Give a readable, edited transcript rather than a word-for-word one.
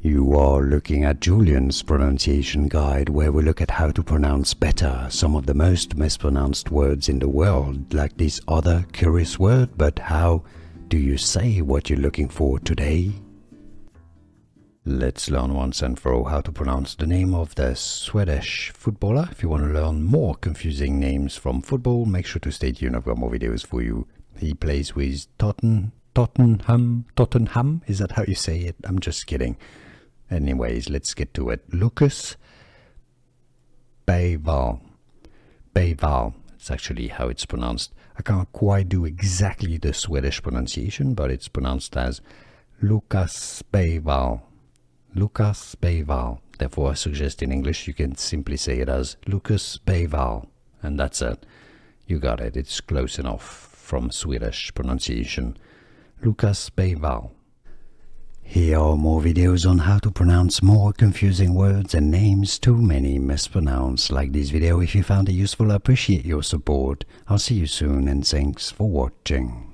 You are looking at Julian's pronunciation guide, where we look at how to pronounce better some of the most mispronounced words in the world, like this other curious word. But how do you say what you're looking for today? Let's learn once and for all how to pronounce the name of the Swedish footballer. If you want to learn more confusing names from football, make sure to stay tuned. I've got more videos for you. He plays with Tottenham, is that how you say it? I'm just kidding. Anyways, let's get to it. Lucas Bergvall. Bergvall. It's actually how it's pronounced. I can't quite do exactly the Swedish pronunciation, but it's pronounced as Lucas Bergvall. Lucas Bergvall. Therefore, I suggest in English you can simply say it as Lucas Bergvall. And that's it. You got it. It's close enough from Swedish pronunciation. Lucas Bergvall. Here are more videos on how to pronounce more confusing words and names too many mispronounced. Like this video if you found it useful. I appreciate your support. I'll see you soon and thanks for watching.